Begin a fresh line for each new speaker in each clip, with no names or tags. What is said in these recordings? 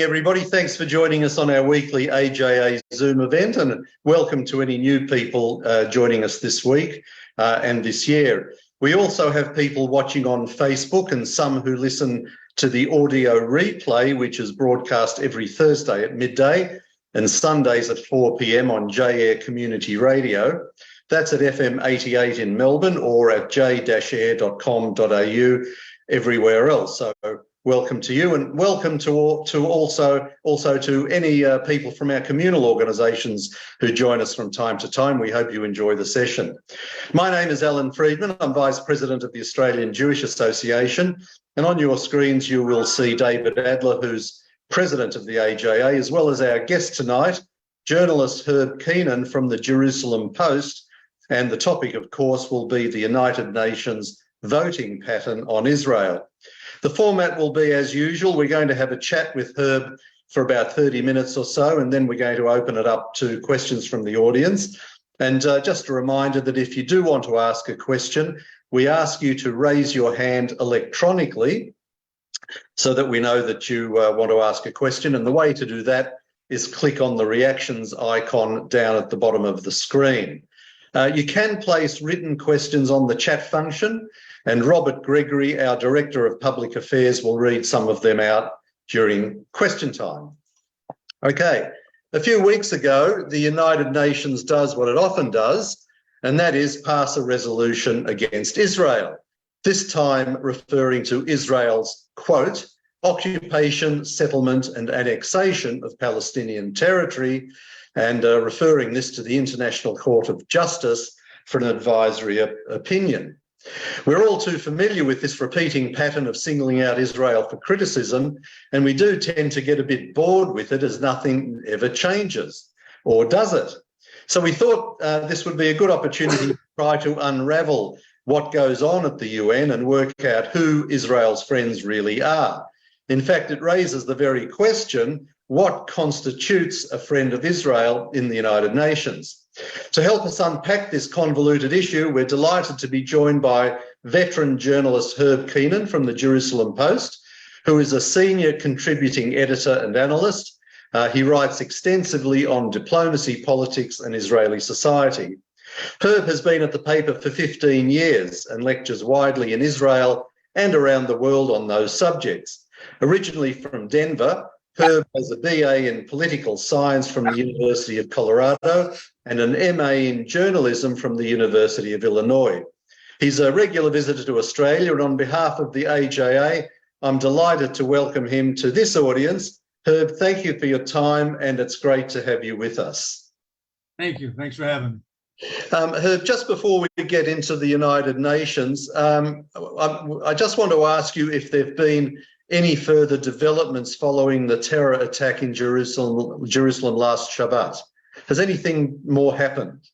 Everybody, thanks for joining us on our weekly AJA Zoom event, and welcome to any new people joining us this week and this year. We also have people watching on Facebook and some who listen to the audio replay, which is broadcast every Thursday at midday and Sundays at 4 p.m. on J-Air Community Radio. That's at FM 88 in Melbourne or at j-air.com.au everywhere else. So welcome to you, and welcome to also to any people from our communal organisations who join us from time to time. We hope you enjoy the session. My name is Alan Friedman. I'm Vice President of the Australian Jewish Association, and on your screens you will see David Adler, who's President of the AJA, as well as our guest tonight, journalist Herb Keinon from the Jerusalem Post, and the topic, of course, will be the United Nations voting pattern on Israel. The format will be as usual. We're going to have a chat with Herb for about 30 minutes or so, and then we're going to open it up to questions from the audience. And just a reminder that if you do want to ask a question, we ask you to raise your hand electronically so that we know that you want to ask a question. And the way to do that is click on the reactions icon down at the bottom of the screen. You can place written questions on the chat function, and Robert Gregory, our Director of Public Affairs, will read some of them out during question time. Okay, a few weeks ago, the United Nations does what it often does, and that is pass a resolution against Israel, this time referring to Israel's, quote, occupation, settlement and annexation of Palestinian territory, and referring this to the International Court of Justice for an advisory opinion. We're all too familiar with this repeating pattern of singling out Israel for criticism, and we do tend to get a bit bored with it as nothing ever changes, or does it? So we thought this would be a good opportunity to try to unravel what goes on at the UN and work out who Israel's friends really are. In fact, it raises the very question, what constitutes a friend of Israel in the United Nations? To help us unpack this convoluted issue, we're delighted to be joined by veteran journalist Herb Keinon from the Jerusalem Post, who is a senior contributing editor and analyst. He writes extensively on diplomacy, politics and Israeli society. Herb has been at the paper for 15 years and lectures widely in Israel and around the world on those subjects. Originally from Denver, Herb has a BA in political science from the University of Colorado and an MA in journalism from the University of Illinois. He's a regular visitor to Australia, and on behalf of the AJA, I'm delighted to welcome him to this audience. Herb, thank you for your time, and it's great to have you with us.
Thank you. Thanks for having me.
Herb, just before we get into the United Nations, I just want to ask you if there have been any further developments following the terror attack in Jerusalem last Shabbat. Has anything more happened?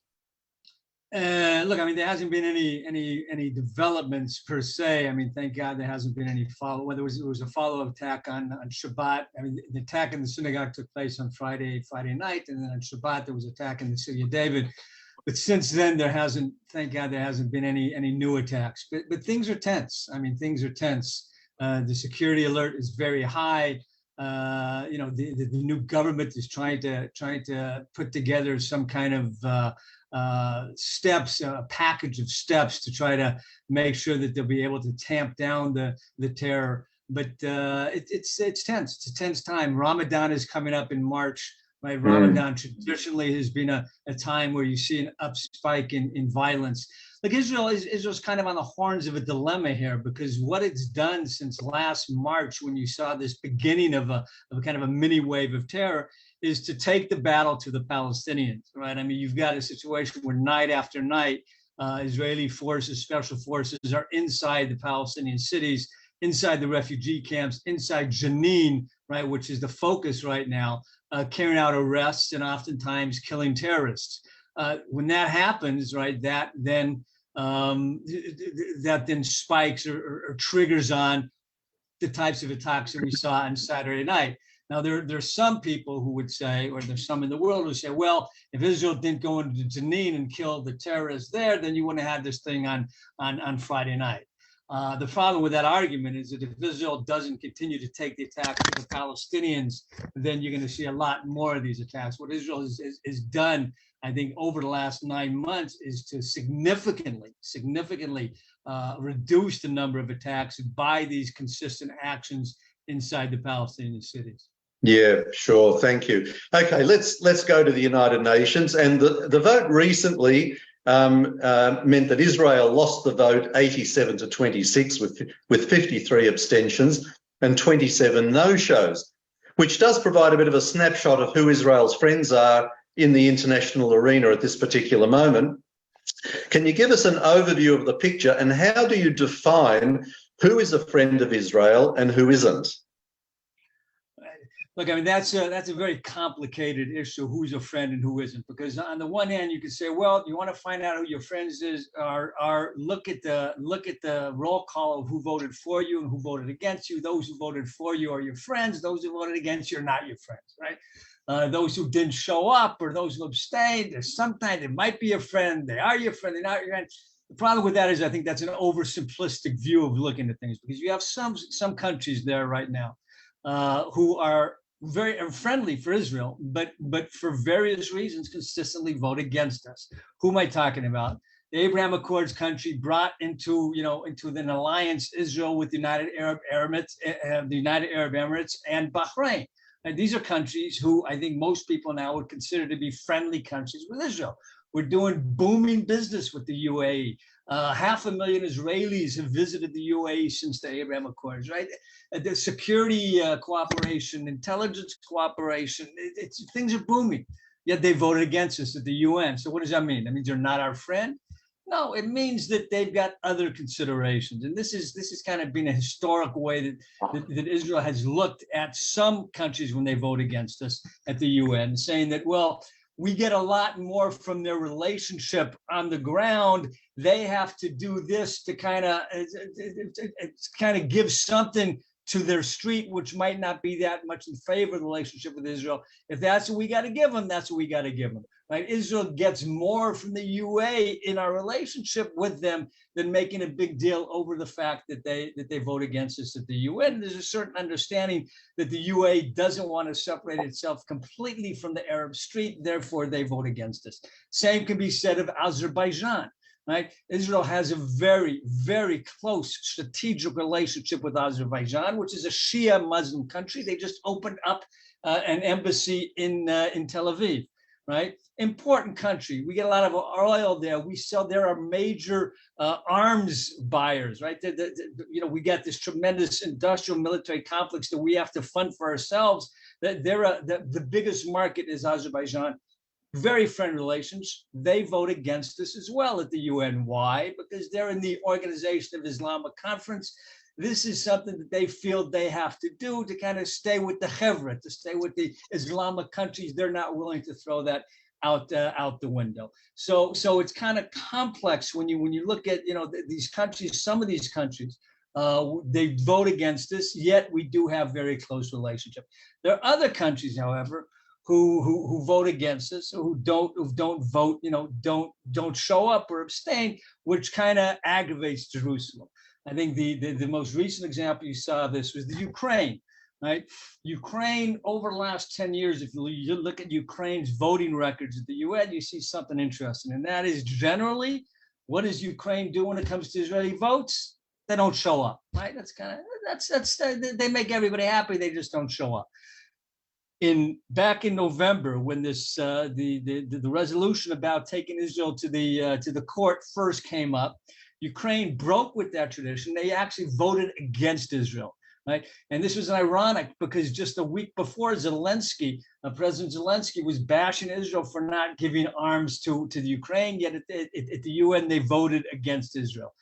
Look, I mean, there hasn't been any developments per se. I mean, thank God there hasn't been any follow. Whether it was a follow-up attack on Shabbat. I mean, the attack in the synagogue took place on Friday night, and then on Shabbat there was an attack in the city of David. But since then, thank God, there hasn't been any new attacks. But things are tense. I mean, things are tense. The security alert is very high. The new government is trying to put together some kind of steps, a package of steps to try to make sure that they'll be able to tamp down the terror. But it's tense. It's a tense time. Ramadan is coming up in March. Right, Ramadan traditionally has been a time where you see an up spike in violence. Like Israel's kind of on the horns of a dilemma here, because what it's done since last March, when you saw this beginning of a kind of a mini wave of terror, is to take the battle to the Palestinians, right? I mean, you've got a situation where night after night, Israeli forces, special forces are inside the Palestinian cities, inside the refugee camps, inside Jenin, right, which is the focus right now, carrying out arrests and oftentimes killing terrorists. When that happens, right, that then spikes or triggers on the types of attacks that we saw on Saturday night. Now, there's some people who would say, or there's some in the world who say, well, if Israel didn't go into Jenin and kill the terrorists there, then you wouldn't have had this thing on Friday night. The problem with that argument is that if Israel doesn't continue to take the attacks to the Palestinians, then you're going to see a lot more of these attacks. What Israel has done, I think, over the last 9 months is to significantly reduce the number of attacks by these consistent actions inside the Palestinian cities.
Yeah, sure. Thank you. Okay, let's go to the United Nations. And the vote recently meant that Israel lost the vote 87 to 26 with 53 abstentions and 27 no-shows, which does provide a bit of a snapshot of who Israel's friends are in the international arena at this particular moment. Can you give us an overview of the picture, and how do you define who is a friend of Israel and who isn't?
Look, I mean, that's a very complicated issue, who's a friend and who isn't, because on the one hand, you could say, well, you want to find out who your friends are look at the roll call of who voted for you and who voted against you. Those who voted for you are your friends. Those who voted against you are not your friends, right? Those who didn't show up or those who abstained, sometimes they might be a friend, they are your friend, they're not your friend. The problem with that is I think that's an oversimplistic view of looking at things, because you have some countries there right now who are very friendly for Israel, but for various reasons consistently vote against us. Who am I talking about? The Abraham Accords country brought into an alliance Israel with the United Arab Emirates and Bahrain. And these are countries who I think most people now would consider to be friendly countries with Israel. We're doing booming business with the UAE. 500,000 Israelis have visited the UAE since the Abraham Accords, right? The security cooperation, intelligence cooperation, things are booming. Yet they voted against us at the UN. So what does that mean? That means they're not our friend? No, it means that they've got other considerations. And this is kind of been a historical way that Israel has looked at some countries when they vote against us at the UN, saying that, well, we get a lot more from their relationship on the ground. They have to do this to kind of give something to their street, which might not be that much in favor of the relationship with Israel. If that's what we got to give them, that's what we got to give them. Right? Israel gets more from the UA in our relationship with them than making a big deal over the fact that they vote against us at the UN. There's a certain understanding that the UA doesn't want to separate itself completely from the Arab street, therefore they vote against us. Same can be said of Azerbaijan. Right? Israel has a very, very close strategic relationship with Azerbaijan, which is a Shia Muslim country. They just opened up an embassy in Tel Aviv. Right? Important country. We get a lot of oil there. We sell. There are major arms buyers. Right? We got this tremendous industrial military complex that we have to fund for ourselves. The biggest market is Azerbaijan. Very friendly relations. They vote against us as well at the UN. Why? Because they're in the Organization of Islamic Conference. This is something that they feel they have to do to kind of stay with the Chevra, to stay with the Islamic countries. They're not willing to throw that out the window. So it's kind of complex when you look at these countries. Some of these countries they vote against us, yet we do have very close relationship. There are other countries, however, who vote against us, who don't vote, don't show up or abstain, which kind of aggravates Jerusalem. I think the most recent example you saw of this was the Ukraine, right? Ukraine over the last 10 years, if you look at Ukraine's voting records at the UN, you see something interesting, and that is generally, what does Ukraine do when it comes to Israeli votes? They don't show up, right? They make everybody happy. They just don't show up. Back in November, when this the resolution about taking Israel to the court first came up, Ukraine broke with that tradition. They actually voted against Israel, right? And this was ironic because just a week before, President Zelensky was bashing Israel for not giving arms to the Ukraine. Yet at the UN, they voted against Israel.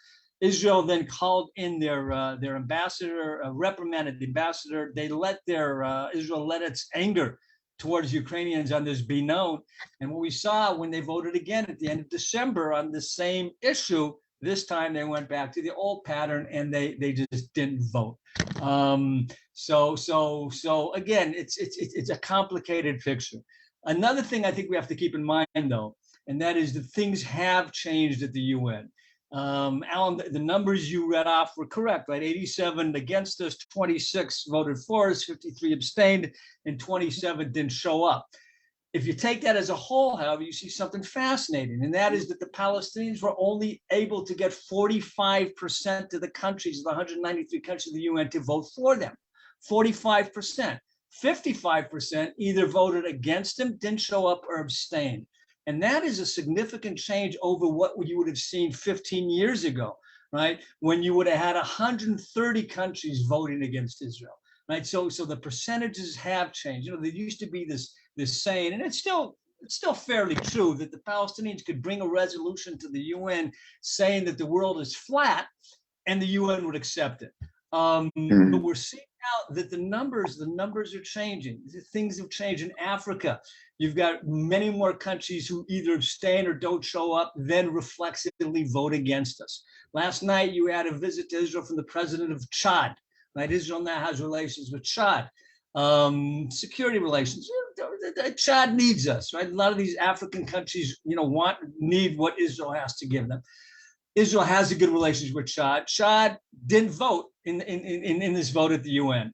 Israel then called in their ambassador, reprimanded the ambassador. They Israel let its anger towards Ukrainians on this be known. And what we saw when they voted again at the end of December on the same issue, this time they went back to the old pattern and they just didn't vote. So again, it's a complicated picture. Another thing I think we have to keep in mind, though, and that is that things have changed at the UN. Alan, the numbers you read off were correct, right? 87 against us, 26 voted for us, 53 abstained, and 27 didn't show up. If you take that as a whole, however, you see something fascinating, and that is that the Palestinians were only able to get 45% of the countries, of the 193 countries of the UN, to vote for them. 45%. 55% either voted against them, didn't show up, or abstained. And that is a significant change over what you would have seen 15 years ago, right? When you would have had 130 countries voting against Israel, right? So the percentages have changed. You know, there used to be this saying, and it's still fairly true, that the Palestinians could bring a resolution to the UN saying that the world is flat, and the UN would accept it. But we're seeing now that the numbers are changing. Things have changed in Africa. You've got many more countries who either abstain or don't show up, then reflexively vote against us. Last night, you had a visit to Israel from the president of Chad, right? Israel now has relations with Chad. Security relations. Chad needs us, right? A lot of these African countries, need what Israel has to give them. Israel has a good relationship with Chad. Chad didn't vote in this vote at the UN.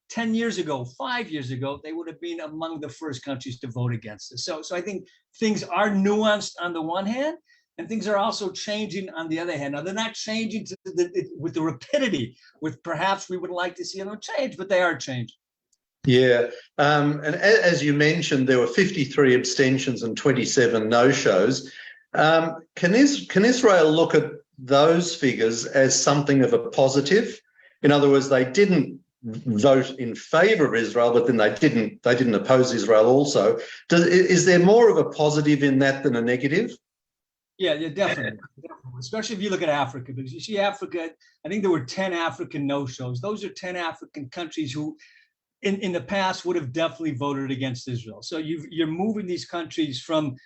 10 years ago, 5 years ago, they would have been among the first countries to vote against us. So I think things are nuanced on the one hand, and things are also changing on the other hand. Now, they're not changing with the rapidity with perhaps we would like to see them change, but they are changing.
Yeah, and as you mentioned, there were 53 abstentions and 27 no-shows. Can Israel look at those figures as something of a positive? In other words, they didn't vote in favour of Israel, but then they didn't oppose Israel also. Is there more of a positive in that than a negative?
Yeah, definitely. Especially if you look at Africa, because you see Africa, I think there were 10 African no-shows. Those are 10 African countries who in the past would have definitely voted against Israel. So you're moving these countries from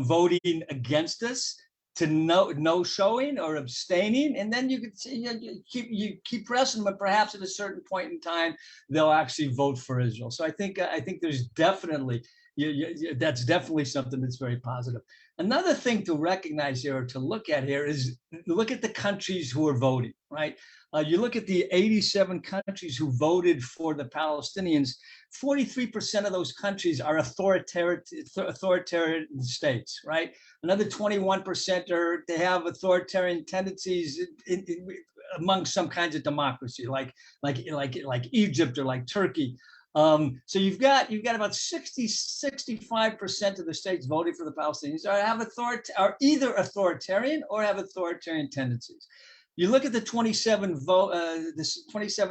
voting against us to no showing or abstaining, and then you could see you keep pressing them, but perhaps at a certain point in time they'll actually vote for Israel. So I think there's definitely that's definitely something that's very positive. Another thing to recognize here, or to look at here, is look at the countries who are voting, right? You look at the 87 countries who voted for the Palestinians, 43% of those countries are authoritarian states, right? Another 21% they have authoritarian tendencies among some kinds of democracy, like Egypt or like Turkey. So you've got about 65% of the states voting for the Palestinians are either authoritarian or have authoritarian tendencies. You look at the 27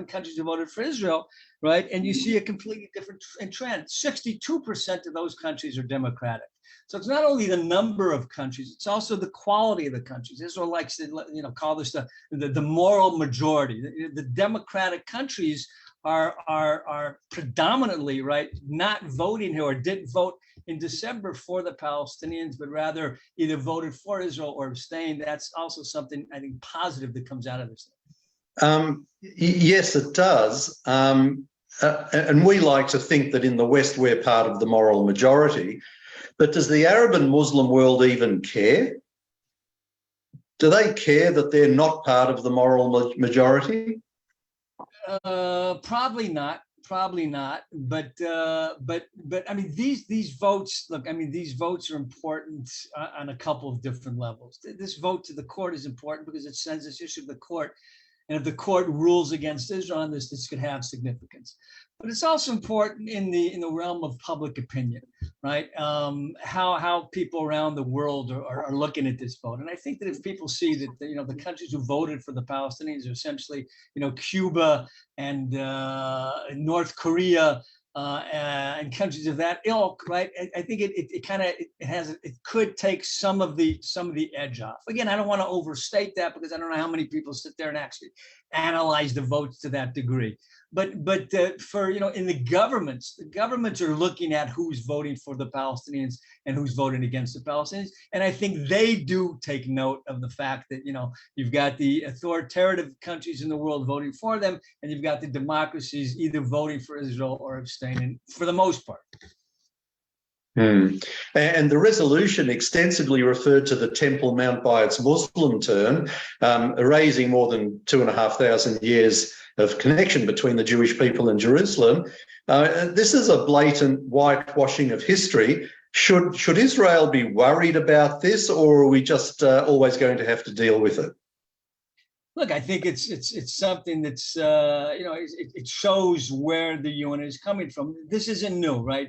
countries who voted for Israel, right, and you see a completely different trend. 62% of those countries are democratic. So it's not only the number of countries, it's also the quality of the countries. Israel likes to call this the moral majority. The democratic countries are predominantly, right, not voting here, or didn't vote in December for the Palestinians, but rather either voted for Israel or abstained. That's also something I think positive that comes out of this.
Yes, it does. And we like to think that in the West we're part of the moral majority. But does the Arab and Muslim world even care? Do they care that they're not part of the moral majority?
Probably not. But I mean, these votes. Look, I mean, these votes are important on a couple of different levels. This vote to the court is important because it sends this issue to the court, and if the court rules against Israel on this could have significance. But it's also important in the realm of public opinion, right? How people around the world are looking at this vote. And I think that if people see that the countries who voted for the Palestinians are essentially Cuba and North Korea and countries of that ilk, right? I think it could take some of the edge off. Again, I don't want to overstate that because I don't know how many people sit there and actually analyze the votes to that degree. But for in the governments are looking at who's voting for the Palestinians and who's voting against the Palestinians, and I think they do take note of the fact that you've got the authoritative countries in the world voting for them, and you've got the democracies either voting for Israel or abstaining for the most part.
Hmm. And the resolution extensively referred to the Temple Mount by its Muslim term, erasing more than 2,500 years of connection between the Jewish people and Jerusalem. This is a blatant whitewashing of history. Should Israel be worried about this, or are we just always going to have to deal with it?
Look, I think it's something that's it shows where the UN is coming from. This isn't new, right?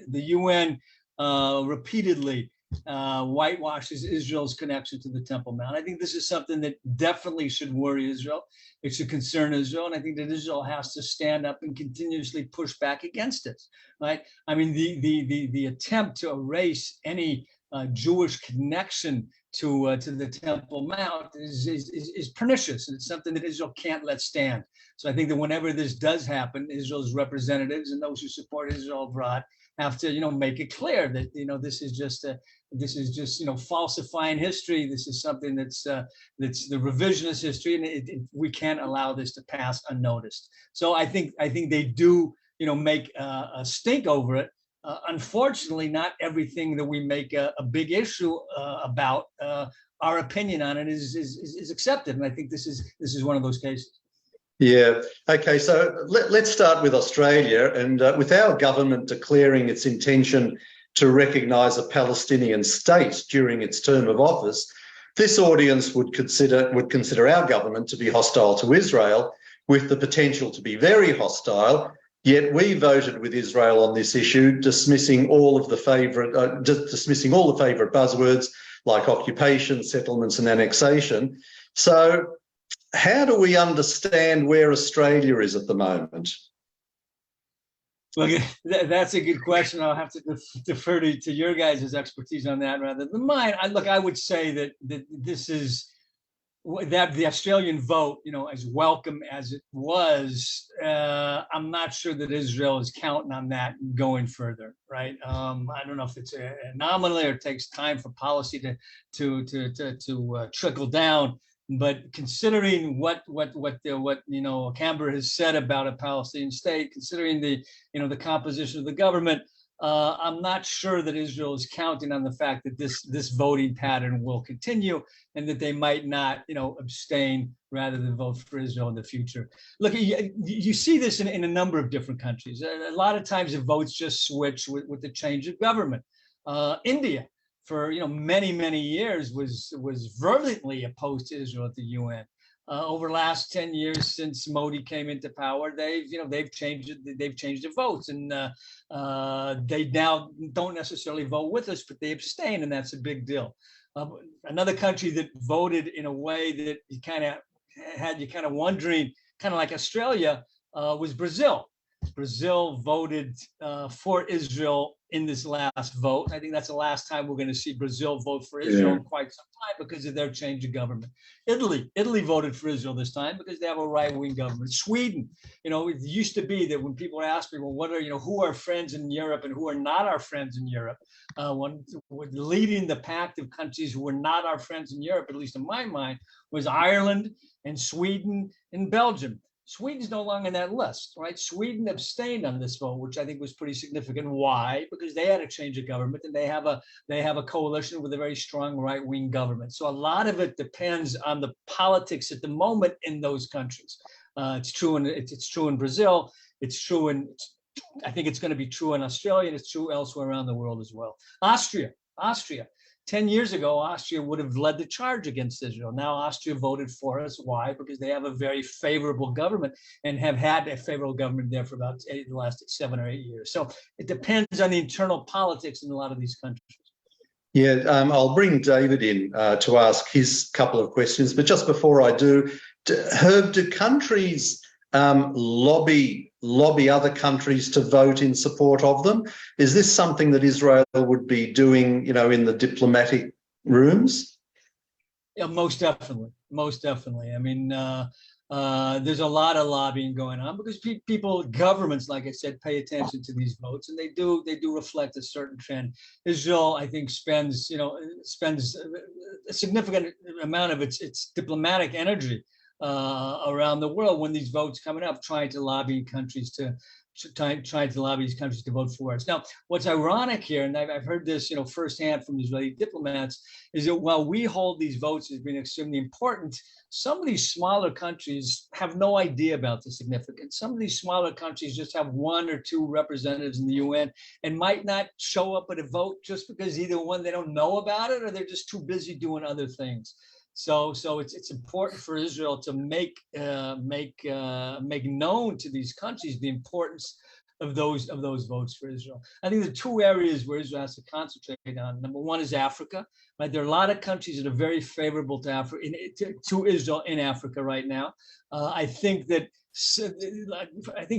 The UN repeatedly whitewashes Israel's connection to the Temple Mount. I think this is something that definitely should worry Israel. It should concern Israel, and I think that Israel has to stand up and continuously push back against it. Right? I mean, the attempt to erase any Jewish connection to the Temple Mount is pernicious, and it's something that Israel can't let stand. So I think that whenever this does happen, Israel's representatives and those who support Israel abroad have to, make it clear that this is just falsifying history. This is something that's the revisionist history, and we can't allow this to pass unnoticed. So I think they do make a stink over it. Unfortunately, not everything that we make a big issue about, our opinion on it is accepted, and I think this is one of those cases.
Yeah. Okay. So let's start with Australia, and with our government declaring its intention to recognise a Palestinian state during its term of office, this audience would consider our government to be hostile to Israel, with the potential to be very hostile. Yet we voted with Israel on this issue, dismissing all the favourite buzzwords like occupation, settlements, and annexation. So, how do we understand where Australia is at the moment?
Look, that's a good question. I'll have to defer to your guys' expertise on that rather than mine. I would say that this is that the Australian vote, as welcome as it was, I'm not sure that Israel is counting on that going further, right? I don't know if it's a anomaly or it takes time for policy to trickle down. But considering what Canberra has said about a Palestinian state, considering the composition of the government, I'm not sure that Israel is counting on the fact that this voting pattern will continue, and that they might not abstain rather than vote for Israel in the future. Look, you see this in a number of different countries. A lot of times the votes just switch with the change of government. India, for many years, was virulently opposed to Israel at the UN. Over the last 10 years since Modi came into power, they've changed the votes, and they now don't necessarily vote with us, but they abstain, and that's a big deal. Another country that voted in a way that you kind of wondering, kind of like Australia, was Brazil. Brazil voted for Israel in this last vote. I think that's the last time we're going to see Brazil vote for Israel in quite some time because of their change of government. Italy voted for Israel this time because they have a right-wing government. Sweden, it used to be that when people ask me, well, who are friends in Europe and who are not our friends in Europe? Leading the pack of countries who were not our friends in Europe, at least in my mind, was Ireland and Sweden and Belgium. Sweden's no longer on that list, right? Sweden abstained on this vote, which I think was pretty significant. Why? Because they had a change of government, and they have a coalition with a very strong right-wing government. So a lot of it depends on the politics at the moment in those countries. It's true in Brazil. I think it's going to be true in Australia, and it's true elsewhere around the world as well. Austria. 10 years ago, Austria would have led the charge against Israel. Now Austria voted for us. Why? Because they have a very favorable government and have had a favorable government there for about the last 7 or 8 years. So it depends on the internal politics in a lot of these countries.
Yeah, I'll bring David in to ask his couple of questions. But just before I do, Herb, do countries lobby other countries to vote in support of them? Is this something that Israel would be doing, in the diplomatic rooms?
Yeah, most definitely. I mean, there's a lot of lobbying going on because governments, like I said, pay attention to these votes, and they do reflect a certain trend. Israel, I think, spends a significant amount of its diplomatic energy around the world when these votes coming up, trying to lobby countries trying to lobby these countries to vote for us. Now, what's ironic here, and I've heard this, firsthand from Israeli diplomats, is that while we hold these votes as being extremely important, some of these smaller countries have no idea about the significance. Some of these smaller countries just have 1 or 2 representatives in the UN and might not show up at a vote just because either one, they don't know about it, or they're just too busy doing other things. So it's important for Israel to make known to these countries the importance of those votes for Israel. I think there are 2 areas where Israel has to concentrate on. Number one is Africa. Right, there are a lot of countries that are very favorable to Israel in Africa right now. I think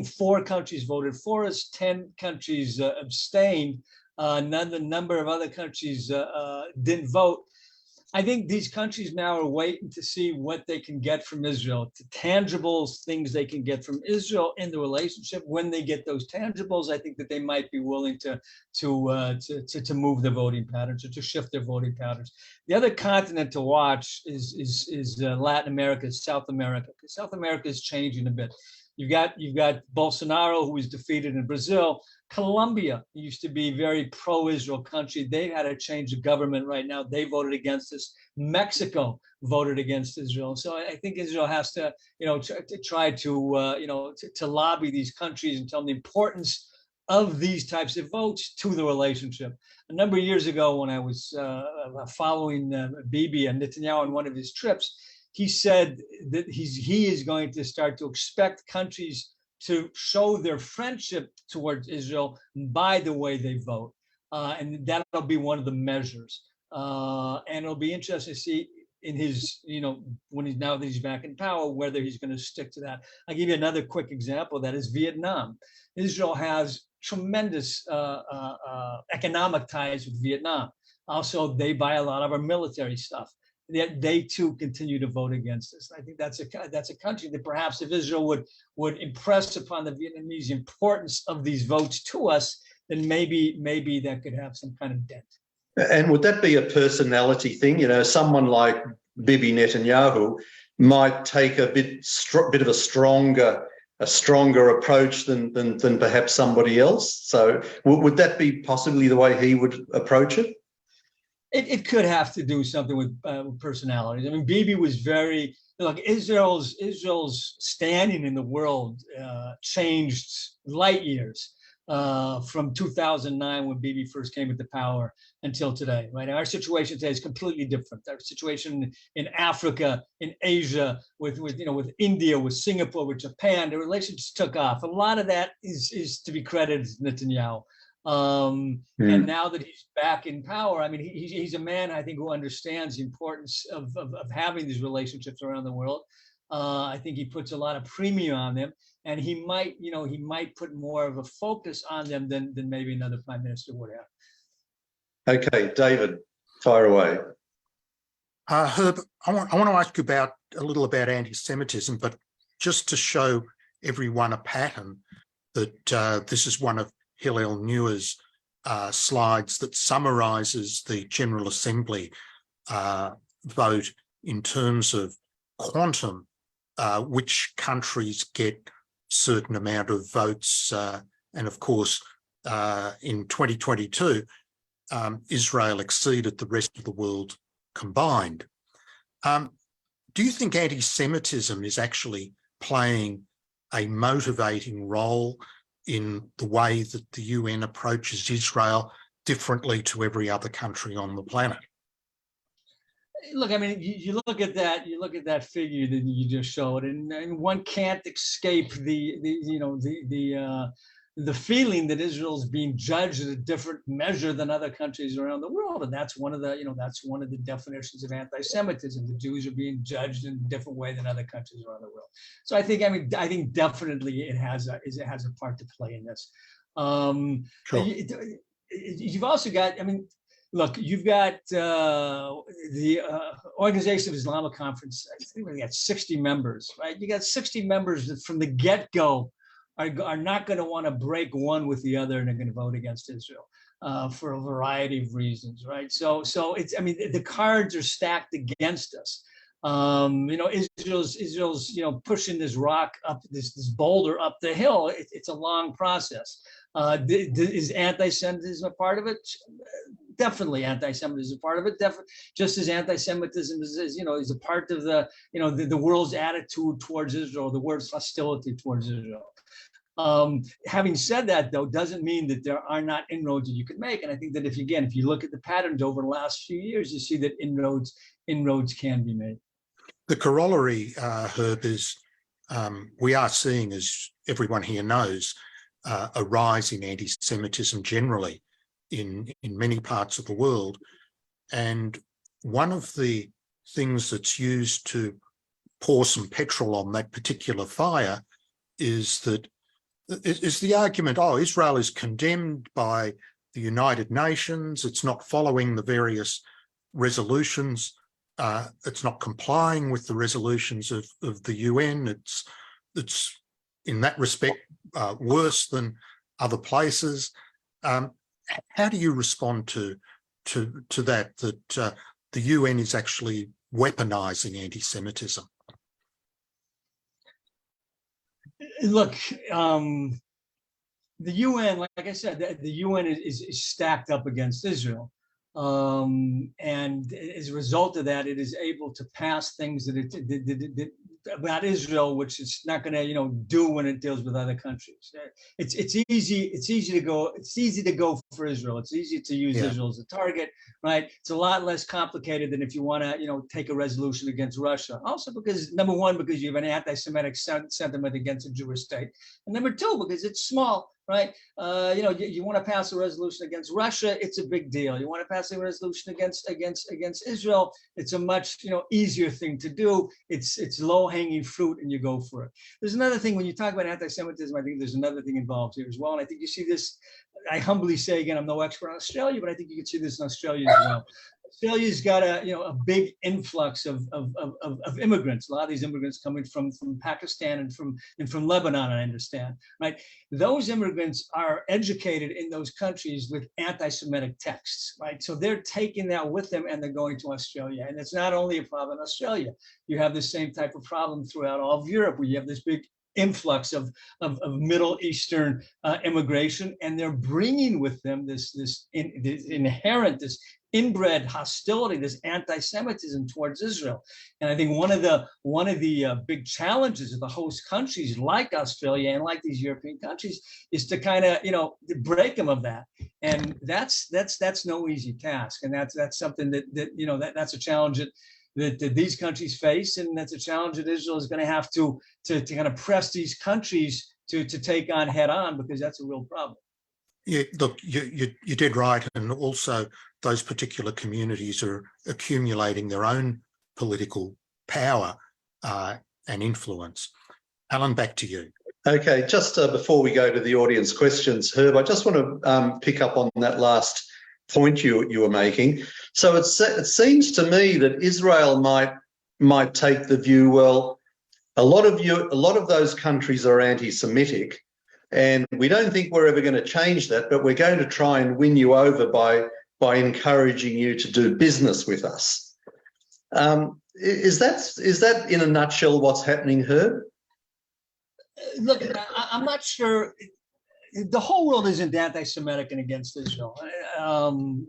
4 countries voted for us, 10 countries abstained. The number of other countries didn't vote. I think these countries now are waiting to see what they can get from Israel, the tangible things they can get from Israel in the relationship. When they get those tangibles, I think that they might be willing to move the voting patterns or to shift their voting patterns. The other continent to watch is Latin America, South America, because South America is changing a bit. You've got Bolsonaro, who was defeated in Brazil. Colombia used to be a very pro-Israel country. They've had to change the government right now. They voted against us. Mexico voted against Israel. So I think Israel has to, try to lobby these countries and tell them the importance of these types of votes to the relationship. A number of years ago, when I was following Bibi and Netanyahu on one of his trips, he said that he is going to start to expect countries to show their friendship towards Israel by the way they vote. And that'll be one of the measures. And it'll be interesting to see in his, now that he's back in power, whether he's going to stick to that. I'll give you another quick example. That is Vietnam. Israel has tremendous economic ties with Vietnam. Also, they buy a lot of our military stuff. Yet they too continue to vote against us. I think that's a country that perhaps if Israel would impress upon the Vietnamese importance of these votes to us, then maybe that could have some kind of dent.
And would that be a personality thing? Someone like Bibi Netanyahu might take a bit of a stronger approach than perhaps somebody else. So would that be possibly the way he would approach it?
It could have to do something with personalities. I mean, Bibi was very, Israel's standing in the world changed light years from 2009 when Bibi first came into power until today. Right, our situation today is completely different. Our situation in Africa, in Asia, with India, with Singapore, with Japan, the relations took off. A lot of that is to be credited to Netanyahu. And now that he's back in power, I mean, he's a man, I think, who understands the importance of having these relationships around the world. I think he puts a lot of premium on them, and he might put more of a focus on them than maybe another prime minister would have.
Okay, David, fire away.
Herb, I want to ask you a little about anti-Semitism, but just to show everyone a pattern that this is one of Hillel Neuer's slides that summarises the General Assembly vote in terms of quantum, which countries get certain amount of votes. And of course, in 2022, Israel exceeded the rest of the world combined. Do you think anti-Semitism is actually playing a motivating role in the way that the UN approaches Israel differently to every other country on the planet?
Look, I mean, you look at that figure that you just showed, and one can't escape the feeling that Israel's being judged at a different measure than other countries around the world, and that's one of the definitions of anti-Semitism. The Jews are being judged in a different way than other countries around the world. So I think definitely it has a part to play in this.
Sure.
You've also got, I mean, look, you've got the Organization of Islamic Conference. I think we got 60 members, right? You got 60 members that from the get-go are not going to want to break one with the other, and are going to vote against Israel for a variety of reasons, right? So it's, I mean, the cards are stacked against us. Israel's pushing this rock up, this boulder up the hill. It's a long process. Is anti-Semitism a part of it? Definitely, anti-Semitism is a part of it. Definitely, just as anti-Semitism is a part of the world's attitude towards Israel, the world's hostility towards Israel. Having said that, though, doesn't mean that there are not inroads that you can make. And I think that if you look at the patterns over the last few years, you see that inroads can be made.
The corollary, Herb, is we are seeing, as everyone here knows, a rise in anti-Semitism generally in many parts of the world. And one of the things that's used to pour some petrol on that particular fire is the argument, oh, Israel is condemned by the United Nations, it's not following the various resolutions, it's not complying with the resolutions of the UN, it's in that respect worse than other places. How do you respond to that the UN is actually weaponizing anti-Semitism?
Look, the UN, like I said, the UN is stacked up against Israel. And as a result of that, it is able to pass things that about Israel, which it's not going to, do when it deals with other countries. It's easy to go for Israel. It's easy to use Israel as a target, right? It's a lot less complicated than if you want to, take a resolution against Russia. Also, because number one, because you have an anti-Semitic sentiment against a Jewish state, and number two, because it's small. Right, you want to pass a resolution against Russia, it's a big deal. You want to pass a resolution against Israel, it's a much easier thing to do. It's low-hanging fruit, and you go for it. There's another thing when you talk about anti-Semitism. I think there's another thing involved here as well, and I think you see this. I humbly say again, I'm no expert on Australia, but I think you can see this in Australia as well. Australia's got a big influx of immigrants. A lot of these immigrants coming from Pakistan and from Lebanon, I understand. Right, those immigrants are educated in those countries with anti-Semitic texts. Right, so they're taking that with them and they're going to Australia. And it's not only a problem in Australia. You have the same type of problem throughout all of Europe, where you have this big influx of Middle Eastern immigration, and they're bringing with them this inherent, this inbred hostility, this anti-Semitism towards Israel. And I think one of the big challenges of the host countries like Australia and like these European countries is to kind of break them of that. And that's no easy task. And that's something that's a challenge that these countries face, and that's a challenge that Israel is going to have to kind of press these countries to take on head on, because that's a real problem.
Yeah, look, you did right, and also those particular communities are accumulating their own political power and influence. Alan, back to you.
Okay, just before we go to the audience questions, Herb, I just want to pick up on that last point you were making. So it seems to me that Israel might take the view, well, a lot of those countries are anti-Semitic, and we don't think we're ever going to change that, but we're going to try and win you over by encouraging you to do business with us. Is that in a nutshell what's happening, Herb?
Look, I'm not sure. The whole world isn't anti-Semitic and against Israel,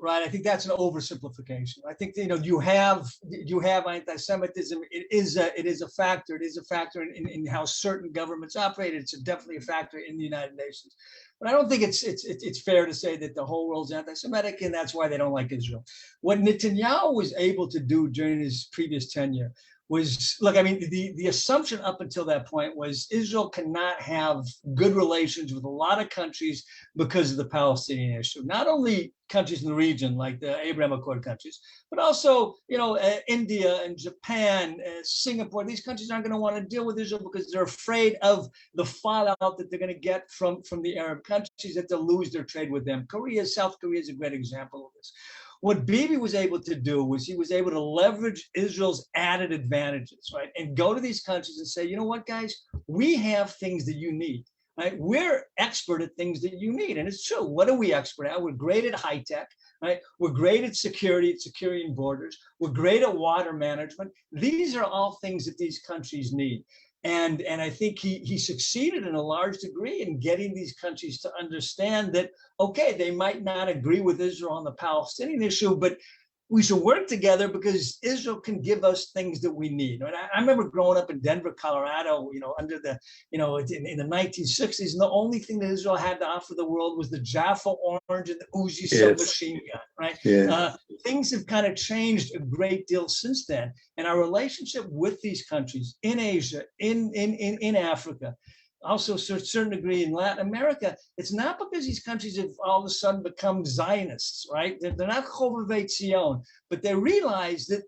right? I think that's an oversimplification. I think you have anti-Semitism. It is a factor. It is a factor in how certain governments operate. It's definitely a factor in the United Nations. But I don't think it's fair to say that the whole world's anti-Semitic and that's why they don't like Israel. What Netanyahu was able to do during his previous tenure was, look, I mean, the assumption up until that point was Israel cannot have good relations with a lot of countries because of the Palestinian issue. Not only countries in the region like the Abraham Accord countries, but also, India and Japan, Singapore. These countries aren't going to want to deal with Israel because they're afraid of the fallout that they're going to get from the Arab countries, that they'll lose their trade with them. South Korea is a great example of this. What Bibi was able to do was he was able to leverage Israel's added advantages, right? And go to these countries and say, you know what, guys, we have things that you need. right? We're expert at things that you need. And it's true. What are we expert at? We're great at high tech, right? We're great at securing borders. We're great at water management. These are all things that these countries need. And I think he succeeded in a large degree in getting these countries to understand that, okay, they might not agree with Israel on the Palestinian issue, but we should work together because Israel can give us things that we need. And I remember growing up in Denver, Colorado, under the, in the 1960s, and the only thing that Israel had to offer the world was the Jaffa orange and the Uzi submachine gun, right?
Yeah.
Things have kind of changed a great deal since then. And our relationship with these countries in Asia, in Africa, also to a certain degree in Latin America, it's not because these countries have all of a sudden become Zionists, right? They're not Chovevei Zion, but they realize that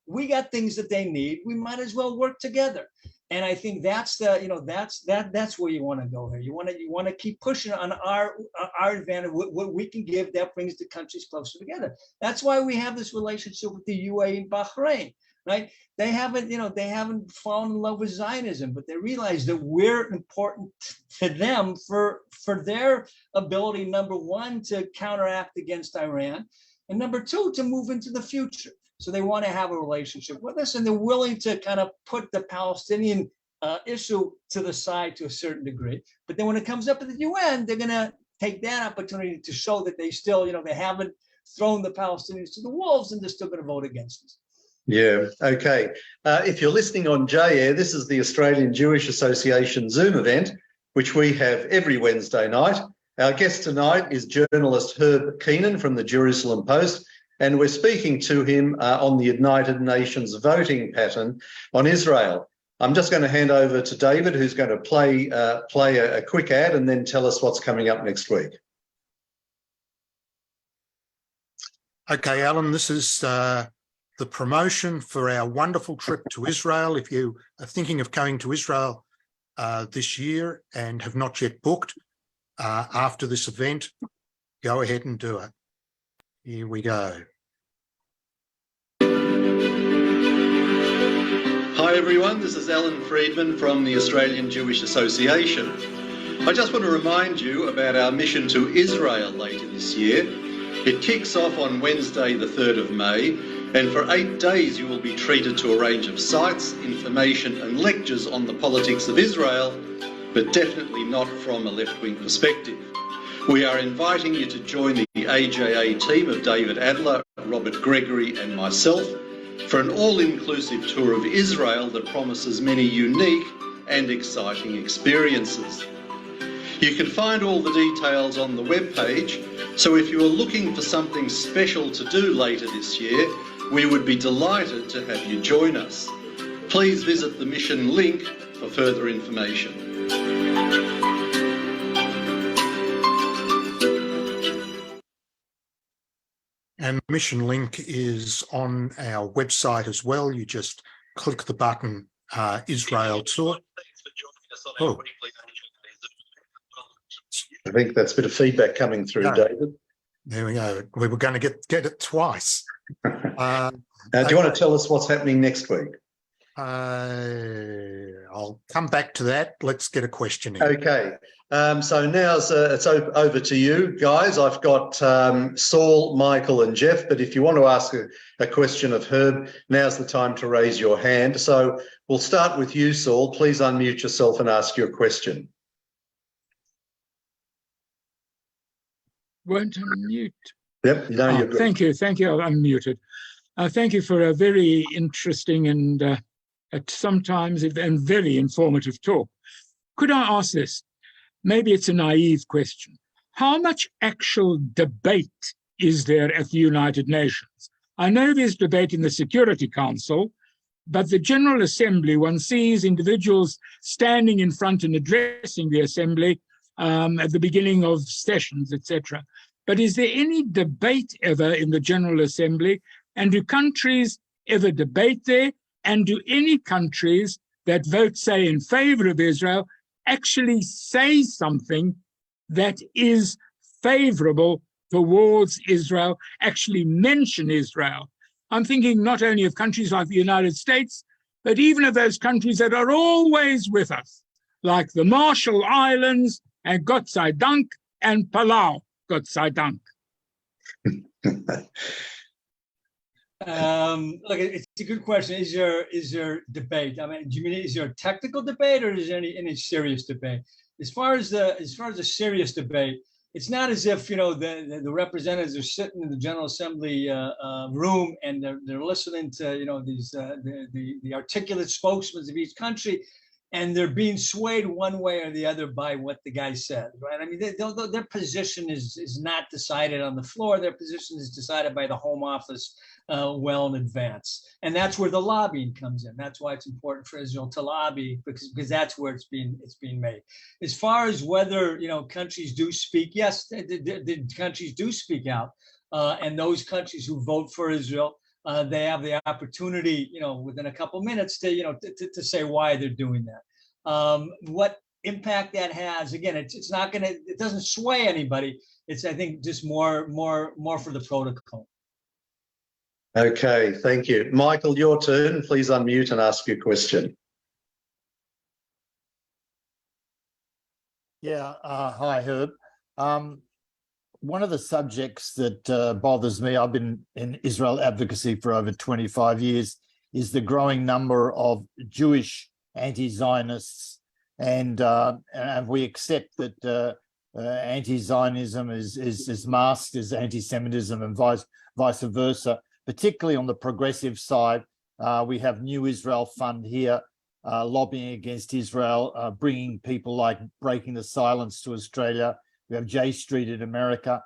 we got things that they need. We might as well work together. And I think that's that's where you want to go here. You want to keep pushing on our advantage, what we can give that brings the countries closer together. That's why we have this relationship with the UAE and Bahrain. Right? They haven't fallen in love with Zionism, but they realize that we're important to them for their ability, number one, to counteract against Iran, and number two, to move into the future. So they want to have a relationship with us, and they're willing to kind of put the Palestinian issue to the side to a certain degree. But then when it comes up at the UN, they're going to take that opportunity to show that they still, they haven't thrown the Palestinians to the wolves, and they're still going to vote against us.
Yeah, okay. If you're listening on J-Air, this is the Australian Jewish Association Zoom event, which we have every Wednesday night. Our guest tonight is journalist Herb Keinon from the Jerusalem Post, and we're speaking to him on the United Nations voting pattern on Israel. I'm just going to hand over to David, who's going to play a quick ad and then tell us what's coming up next week.
Okay, Alan, this is the promotion for our wonderful trip to Israel. If you are thinking of going to Israel this year and have not yet booked after this event, go ahead and do it. Here we go.
Hi everyone, this is Alan Friedman from the Australian Jewish Association. I just want to remind you about our mission to Israel later this year. It kicks off on Wednesday the 3rd of May, and for 8 days you will be treated to a range of sites, information and lectures on the politics of Israel, but definitely not from a left-wing perspective. We are inviting you to join the AJA team of David Adler, Robert Gregory and myself for an all-inclusive tour of Israel that promises many unique and exciting experiences. You can find all the details on the webpage, so if you are looking for something special to do later this year, we would be delighted to have you join us. Please visit the mission link for further information.
And the mission link is on our website as well. You just click the button Israel Tour. Oh.
I think that's a bit of feedback coming through, David.
There we go. We were going to get it twice.
Now, do you want to tell us what's happening next week?
I'll come back to that. Let's get a question in.
Okay. So now it's over to you, guys. I've got Saul, Michael and Jeff, but if you want to ask a question of Herb, now's the time to raise your hand. So we'll start with you, Saul. Please unmute yourself and ask your question.
Won't unmute.
Yep, no, you're good.
Thank you. I'm unmuted. Thank you for a very interesting and at sometimes and very informative talk. Could I ask this? Maybe it's a naive question. How much actual debate is there at the United Nations? I know there's debate in the Security Council, but the General Assembly, one sees individuals standing in front and addressing the Assembly at the beginning of sessions, etc. But is there any debate ever in the General Assembly? And do countries ever debate there? And do any countries that vote, say, in favor of Israel actually say something that is favorable towards Israel, actually mention Israel? I'm thinking not only of countries like the United States, but even of those countries that are always with us, like the Marshall Islands and Gott sei Dank and Palau, Gott sei Dank?
Look, it's a good question. Is there debate? I mean, do you mean is there a technical debate or is there any serious debate? As far as the serious debate, it's not as if the representatives are sitting in the General Assembly room and they're listening to these the articulate spokesmen of each country, and they're being swayed one way or the other by what the guy said, right? I mean, their position is not decided on the floor. Their position is decided by the Home Office well in advance. And that's where the lobbying comes in. That's why it's important for Israel to lobby, because that's where it's being made. As far as whether countries do speak, yes, the countries do speak out. And those countries who vote for Israel, they have the opportunity, within a couple minutes to say why they're doing that. What impact that has, again, it doesn't sway anybody. It's, I think, just more for the protocol.
Okay, thank you. Michael, your turn. Please unmute and ask your question.
Yeah, hi, Herb. One of the subjects that bothers me, I've been in Israel advocacy for over 25 years, is the growing number of Jewish anti-Zionists. And we accept that anti-Zionism is masked as anti-Semitism and vice versa. Particularly on the progressive side, we have New Israel Fund here lobbying against Israel, bringing people like Breaking the Silence to Australia. We have J Street in America.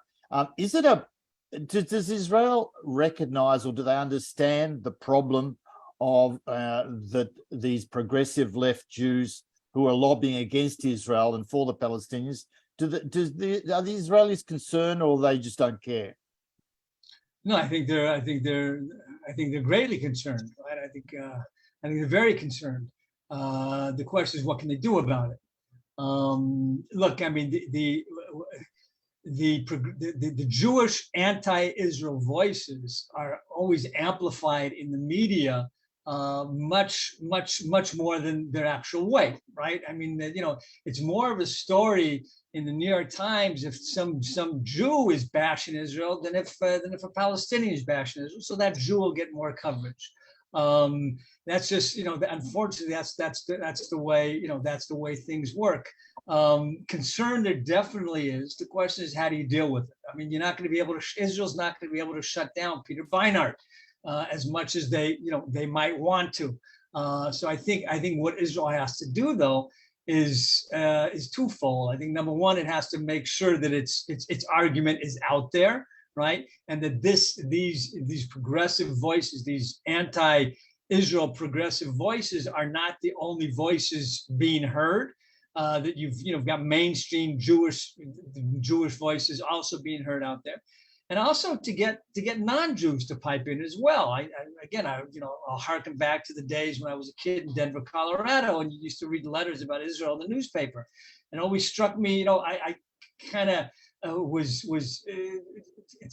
Does Israel recognize, or do they understand the problem of that these progressive left Jews who are lobbying against Israel and for the Palestinians? Are the Israelis concerned, or they just don't care?
No, I think they're greatly concerned. Right? I think they're very concerned. The question is, what can they do about it? Look, I mean, the Jewish anti-Israel voices are always amplified in the media much more than their actual weight, right? I mean, it's more of a story in the New York Times if some Jew is bashing Israel than if a Palestinian is bashing Israel. So that Jew will get more coverage. That's just, unfortunately, that's the way things work. Concern there definitely is. The question is, how do you deal with it? I mean, you're not going to be able to. Israel's not going to be able to shut down Peter Beinart as much as they might want to. So I think what Israel has to do, though, is twofold. I think number one, it has to make sure that its argument is out there, right, and that these progressive voices, these anti-Israel progressive voices, are not the only voices being heard. That you've got mainstream Jewish voices also being heard out there, and also to get non-Jews to pipe in as well. I'll harken back to the days when I was a kid in Denver, Colorado, and you used to read letters about Israel in the newspaper, and it always struck me. I kind of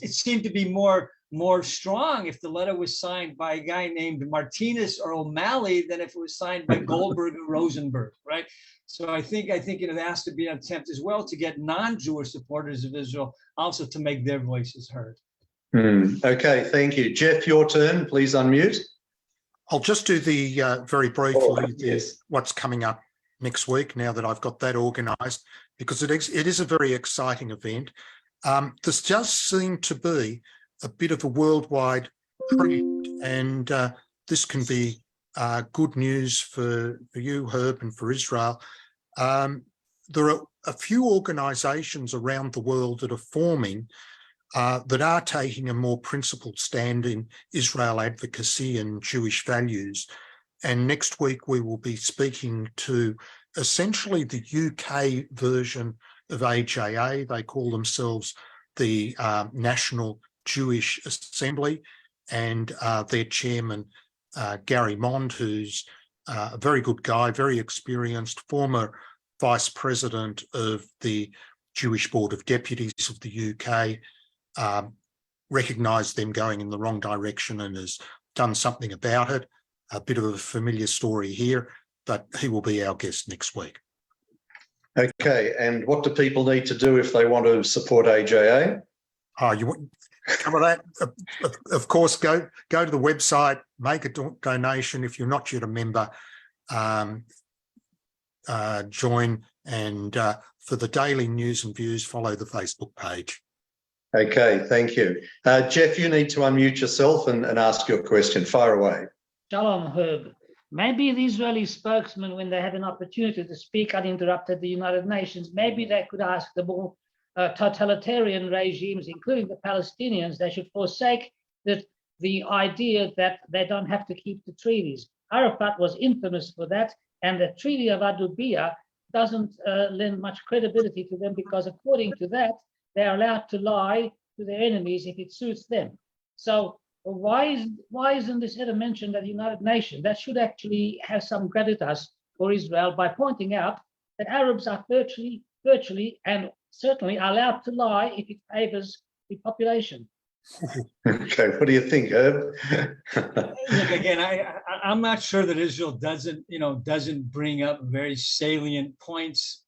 it seemed to be more strong if the letter was signed by a guy named Martinez or O'Malley than if it was signed by Goldberg or Rosenberg, right? So I think there has to be an attempt as well to get non-Jewish supporters of Israel also to make their voices heard.
Okay, thank you. Jeff, your turn. Please unmute.
I'll just do the very briefly
yes.
What's coming up next week now that I've got that organised, because it is a very exciting event. This does seem to be a bit of a worldwide trend, and this can be good news for you, Herb, and for Israel. There are a few organisations around the world that are forming that are taking a more principled stand in Israel advocacy and Jewish values. And next week we will be speaking to essentially the UK version of AJA. They call themselves the National Jewish Assembly, and their chairman, Gary Mond, who's a very good guy, very experienced, former vice president of the Jewish Board of Deputies of the UK, recognised them going in the wrong direction and has done something about it. A bit of a familiar story here, but he will be our guest next week.
Okay, and what do people need to do if they want to support AJA?
Oh, you want cover that? Of course, go to the website, make a donation. If you're not yet a member, join, and for the daily news and views, follow the Facebook page.
Okay, thank you. Jeff, you need to unmute yourself and ask your question. Fire away.
Shalom, Herb. Maybe the Israeli spokesman, when they had an opportunity to speak uninterrupted at the United Nations, maybe they could ask the more totalitarian regimes, including the Palestinians, they should forsake the idea that they don't have to keep the treaties. Arafat was infamous for that, and the Treaty of Adubia doesn't lend much credibility to them, because according to that, they're allowed to lie to their enemies if it suits them. So why isn't this ever mentioned at the United Nations? That should actually have some gravitas for Israel, by pointing out that Arabs are virtually and certainly are allowed to lie if it favors the population.
Okay, what do you think, Herb?
Look, again, I'm not sure that Israel doesn't bring up very salient points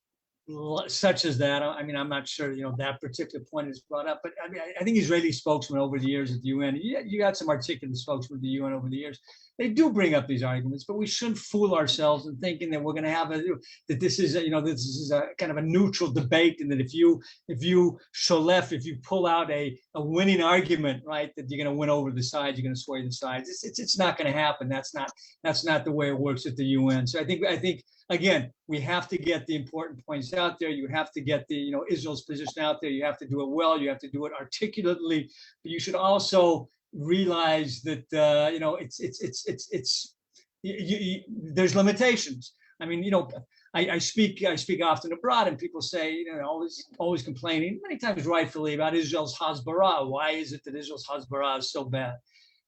such as that. I mean, I'm not sure, that particular point is brought up, but I mean, I think Israeli spokesmen over the years at the UN, you got some articulate spokesmen at the UN over the years, they do bring up these arguments, but we shouldn't fool ourselves in thinking that we're going to have that this is a kind of a neutral debate, and that if you pull out a winning argument, right, that you're going to win over the sides, you're going to sway the sides. It's not going to happen. That's not the way it works at the UN. So I think again, we have to get the important points out there. You have to get the Israel's position out there. You have to do it well. You have to do it articulately. But you should also realize that there's limitations. I mean, I speak often abroad, and people say, always complaining, many times rightfully, about Israel's Hasbara. Why is it that Israel's Hasbara is so bad?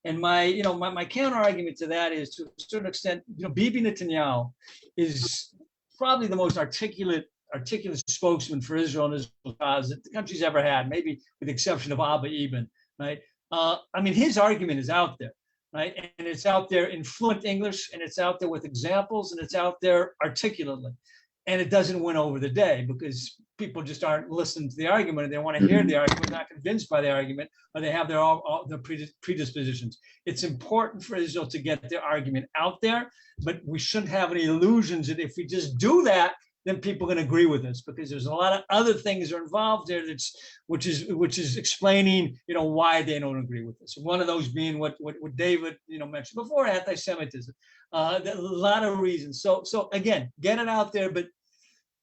And my counter argument to that is, to a certain extent, Bibi Netanyahu is probably the most articulate spokesman for Israel and Israel's cause that the country's ever had, maybe with the exception of Abba Eban, right? I mean, his argument is out there, right? And it's out there in fluent English, and it's out there with examples, and it's out there articulately. And it doesn't win over the day, because people just aren't listening to the argument, and they want to hear the argument, not convinced by the argument, or they have their predispositions. It's important for Israel to get their argument out there, but we shouldn't have any illusions that if we just do that, then people are going to agree with us, because there's a lot of other things are involved there which is explaining why they don't agree with us. One of those being what David mentioned before, anti-Semitism. A lot of reasons. So again, get it out there, but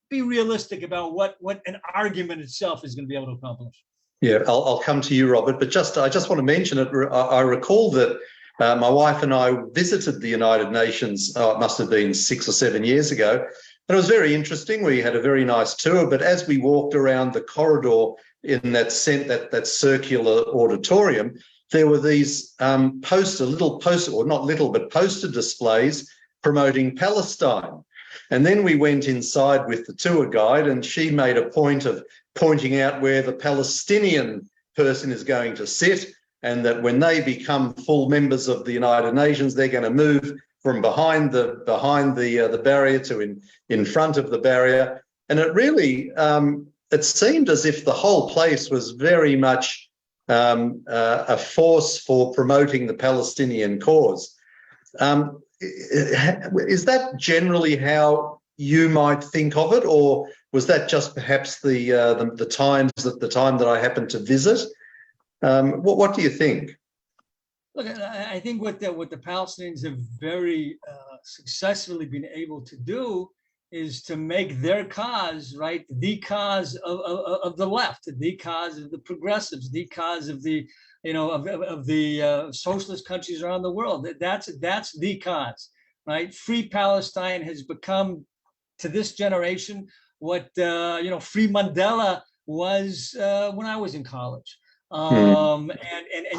be realistic about what an argument itself is going to be able to accomplish.
Yeah, I'll come to you, Robert, but I just want to mention it. I recall that my wife and I visited the United Nations, it must have been 6 or 7 years ago, and it was very interesting. We had a very nice tour, but as we walked around the corridor in that circular auditorium, there were these poster displays promoting Palestine. And then we went inside with the tour guide, and she made a point of pointing out where the Palestinian person is going to sit, and that when they become full members of the United Nations, they're going to move from behind the barrier to in front of the barrier. And it really it seemed as if the whole place was very much a force for promoting the Palestinian cause. Is that generally how you might think of it, or was that just perhaps the time that I happened to visit? What do you think?
Look, I think what the Palestinians have very successfully been able to do is to make their cause, right, the cause of the left, the cause of the progressives, the cause of the of the socialist countries around the world. That's the cause, right? Free Palestine has become, to this generation, what Free Mandela was when I was in college. And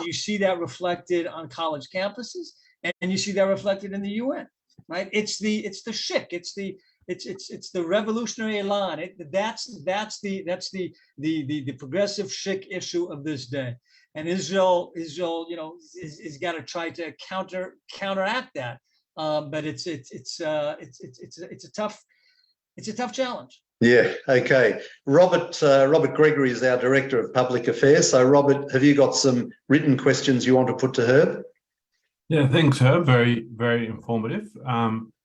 you see that reflected on college campuses, and you see that reflected in the UN, right? It's the shik, it's the revolutionary elan. That's the progressive shik issue of this day. And Israel, is got to try to counteract that. But it's a tough challenge.
Yeah, okay. Robert Gregory is our Director of Public Affairs. So, Robert, have you got some written questions you want to put to Herb?
Yeah, thanks, Herb. Very, very informative.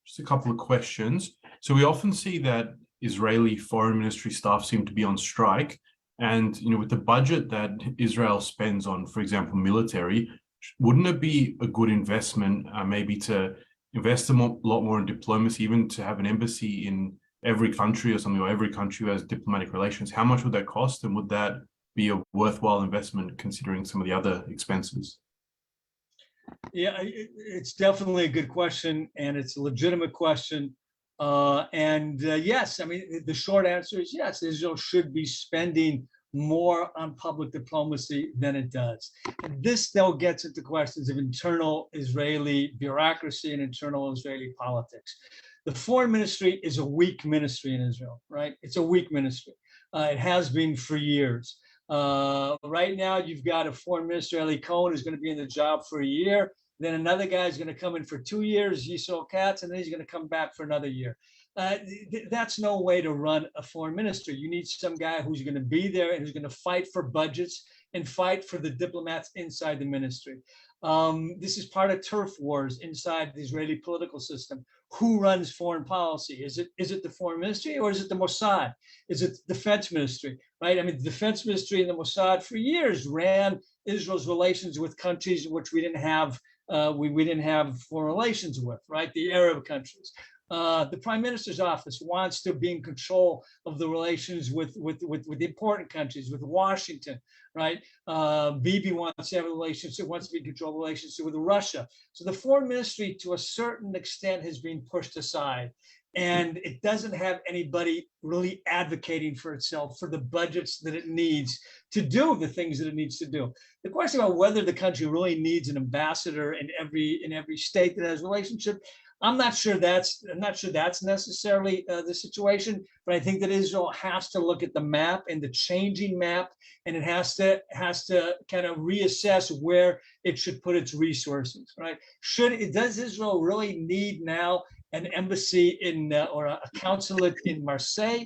Just a couple of questions. So we often see that Israeli foreign ministry staff seem to be on strike. And, with the budget that Israel spends on, for example, military, wouldn't it be a good investment maybe to invest a lot more in diplomacy, even to have an embassy in every country or something, or every country who has diplomatic relations? How much would that cost? And would that be a worthwhile investment considering some of the other expenses?
Yeah, it's definitely a good question, and it's a legitimate question. Yes, I mean, the short answer is yes, Israel should be spending more on public diplomacy than it does. And this, though, gets into questions of internal Israeli bureaucracy and internal Israeli politics. The foreign ministry is a weak ministry in Israel, right? It's a weak ministry. It has been for years. Right now, you've got a foreign minister, Eli Cohen, who's going to be in the job for a year. Then another guy is going to come in for 2 years, Yisrael Katz, and then he's going to come back for another year. That's no way to run a foreign ministry. You need some guy who's going to be there and who's going to fight for budgets and fight for the diplomats inside the ministry. This is part of turf wars inside the Israeli political system. Who runs foreign policy? Is it the foreign ministry, or is it the Mossad? Is it the defense ministry, right? I mean, the defense ministry and the Mossad for years ran Israel's relations with countries in which we didn't have foreign relations with, right? The Arab countries. The prime minister's office wants to be in control of the relations with the important countries, with Washington, right? Bibi wants to have a relationship, wants to be in control of the relationship with Russia. So the foreign ministry, to a certain extent, has been pushed aside. And it doesn't have anybody really advocating for itself, for the budgets that it needs to do the things that it needs to do. The question about whether the country really needs an ambassador in every state that has a relationship, I'm not sure that's necessarily the situation, but I think that Israel has to look at the map and the changing map, and it has to kind of reassess where it should put its resources. Right? Does Israel really need now an embassy or a consulate in Marseille?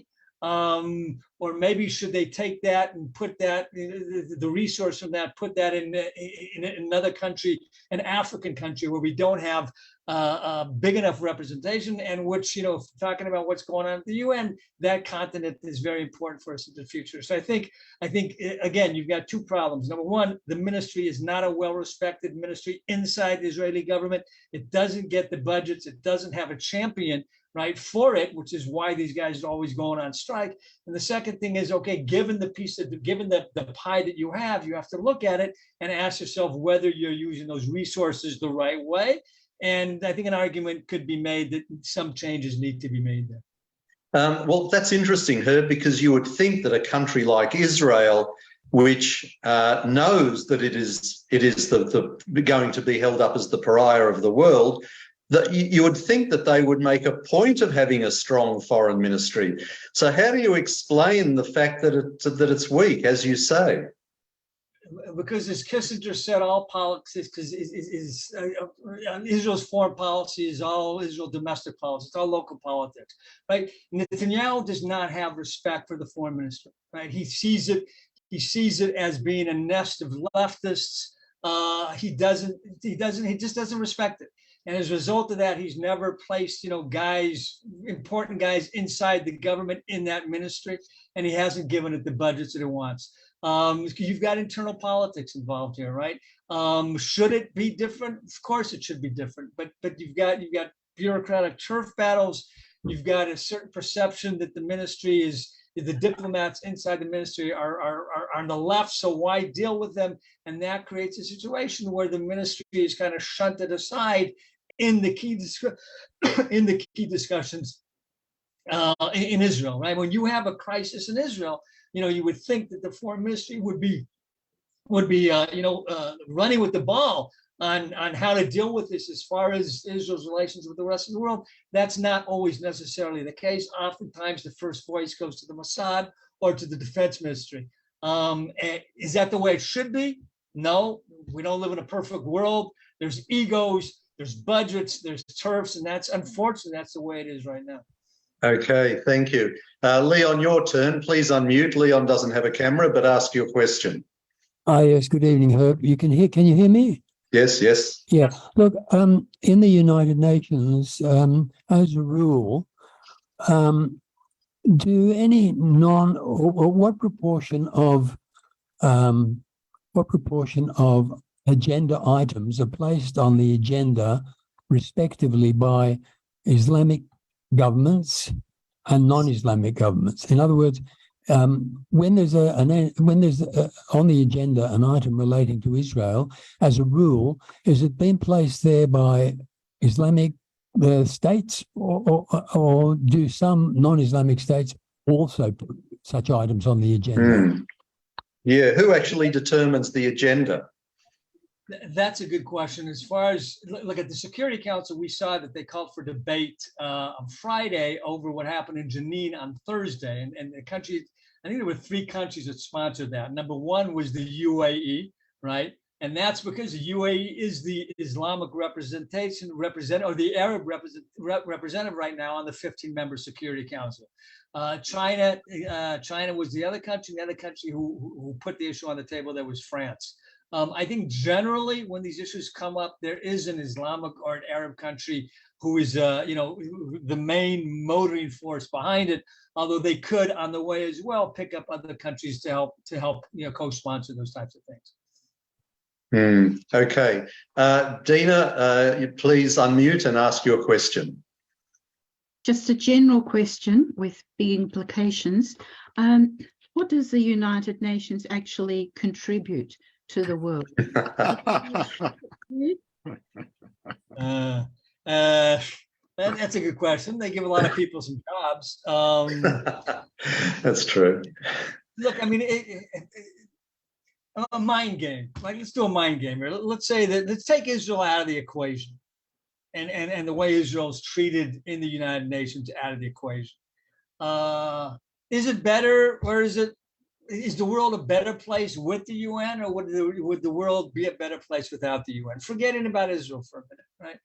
Or maybe should they take that and put that, the resource from that, put that in another country, an African country where we don't have a big enough representation, and which, talking about what's going on at the UN, that continent is very important for us in the future. So I think again, you've got two problems. Number one, the ministry is not a well-respected ministry inside the Israeli government. It doesn't get the budgets. It doesn't have a champion, right, for it, which is why these guys are always going on strike. And the second thing is, okay, given the pie that you have to look at it and ask yourself whether you're using those resources the right way. And I think an argument could be made that some changes need to be made there.
Well, that's interesting, Herb, because you would think that a country like Israel, which knows that it is going to be held up as the pariah of the world, that you would think that they would make a point of having a strong foreign ministry. So how do you explain the fact that it's weak, as you say?
Because as Kissinger said, all politics Israel's foreign policy is all Israel domestic policy. It's all local politics, right? Netanyahu does not have respect for the foreign ministry, right? He sees it as being a nest of leftists. He just doesn't respect it. And as a result of that, he's never placed, important guys inside the government in that ministry, and he hasn't given it the budgets that it wants. You've got internal politics involved here, right? Should it be different? Of course, it should be different. But you've got bureaucratic turf battles. You've got a certain perception that the ministry is. The diplomats inside the ministry are on the left, so why deal with them? And that creates a situation where the ministry is kind of shunted aside in the key discussions in Israel, right? When you have a crisis in Israel, you would think that the foreign ministry would be running with the ball on how to deal with this as far as Israel's relations with the rest of the world. That's not always necessarily the case. Oftentimes, the first voice goes to the Mossad or to the defense ministry. Is that the way it should be? No, we don't live in a perfect world. There's egos, there's budgets, there's turfs, and that's unfortunate. That's the way it is right now.
Okay, thank you. Leon, your turn. Please unmute. Leon doesn't have a camera, but ask your question.
Yes, good evening, Herb. Can you hear me?
Yes, yes.
Yeah. Look, in the United Nations, as a rule, do any or what proportion of agenda items are placed on the agenda respectively by Islamic governments and non-Islamic governments? In other words, when there's on the agenda an item relating to Israel, as a rule, is it being placed there by Islamic states, or do some non-Islamic states also put such items on the agenda?
Yeah, who actually determines the agenda?
That's a good question. As far as look at the Security Council, we saw that they called for debate on Friday over what happened in Jenin on Thursday, and the country. I think there were 3 countries that sponsored that. Number 1 was the UAE, right? And that's because the UAE is the Islamic or the Arab representative right now on the 15-member Security Council. China was the other country. The other country who put the issue on the table there was France. I think generally when these issues come up, there is an Islamic or an Arab country who is, the main motoring force behind it. Although they could, on the way as well, pick up other countries to help, co-sponsor those types of things.
Okay, Dina, please unmute and ask your question.
Just a general question with big implications. What does the United Nations actually contribute to the world?
That's a good question. They give a lot of people some jobs.
That's true.
Look, I mean, a mind game. Like, let's do a mind game here. Let's take Israel out of the equation, and the way Israel's treated in the United Nations out of the equation. Is it better, or is the world a better place with the UN, or would the world be a better place without the UN? Forgetting about Israel for a minute, right?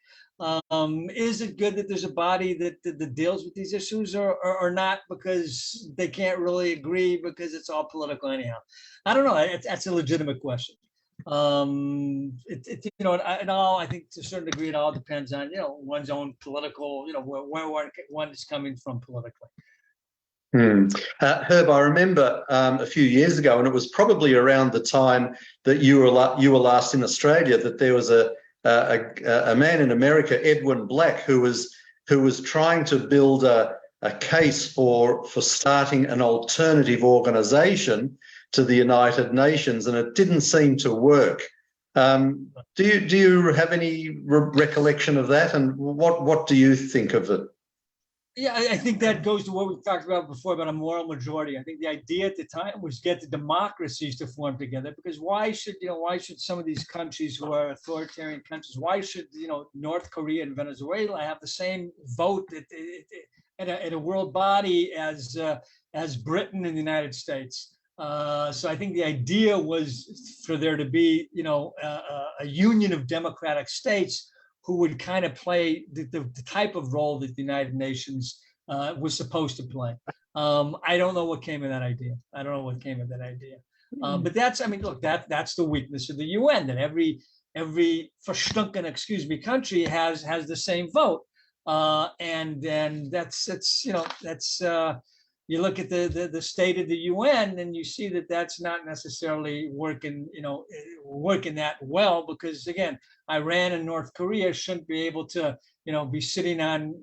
Is it good that there's a body that deals with these issues, or not, because they can't really agree because it's all political anyhow? I don't know. That's a legitimate question. I think to a certain degree it all depends on one's own political, where one is coming from politically.
Herb, I remember a few years ago, and it was probably around the time that you were last in Australia, that there was a man in America, Edwin Black, who was trying to build a case for starting an alternative organisation to the United Nations, and it didn't seem to work. Do you have any recollection of that, and what do you think of it?
Yeah, I think that goes to what we talked about before about a moral majority. I think the idea at the time was get the democracies to form together, because why should some of these countries who are authoritarian countries, why should North Korea and Venezuela have the same vote at a world body as Britain and the United States? So I think the idea was for there to be a union of democratic states who would kind of play the type of role that the United Nations was supposed to play. I don't know what came of that idea. But that's the weakness of the UN, that every verstunken, country has the same vote. And then that's you look at the state of the UN and you see that that's not necessarily working that well, because again, Iran and North Korea shouldn't be able to, be sitting on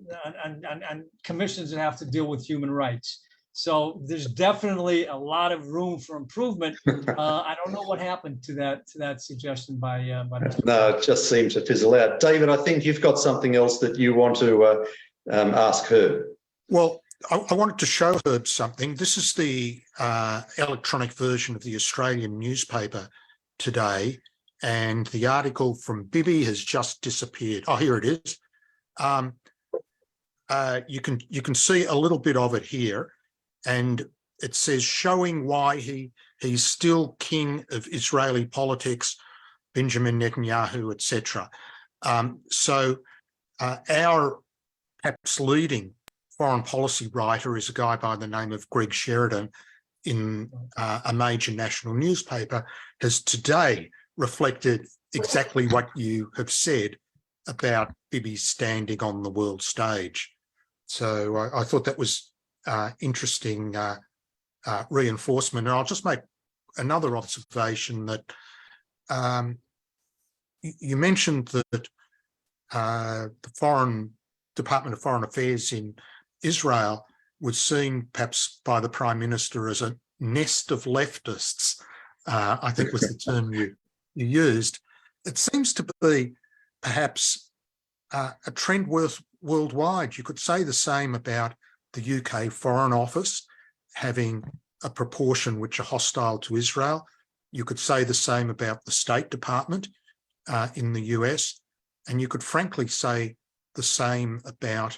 commissions that have to deal with human rights. So there's definitely a lot of room for improvement. I don't know what happened to that suggestion by
No, it just seemed to fizzle out. David, I think you've got something else that you want to ask Herb.
Well, I wanted to show Herb something. This is the electronic version of the Australian newspaper today, and the article from Bibi has just disappeared. Oh, here it is. You can see a little bit of it here, and it says, showing why he's still king of Israeli politics, Benjamin Netanyahu, etc. So our perhaps leading foreign policy writer is a guy by the name of Greg Sheridan in a major national newspaper, has today reflected exactly what you have said about Bibi's standing on the world stage. So I thought that was interesting reinforcement. And I'll just make another observation that you mentioned that the Department of Foreign Affairs in Israel was seen perhaps by the Prime Minister as a nest of leftists, I think was the term you used. It seems to be perhaps a trend worldwide. You could say the same about the UK Foreign Office having a proportion which are hostile to Israel. You could say the same about the State Department in the US, and you could frankly say the same about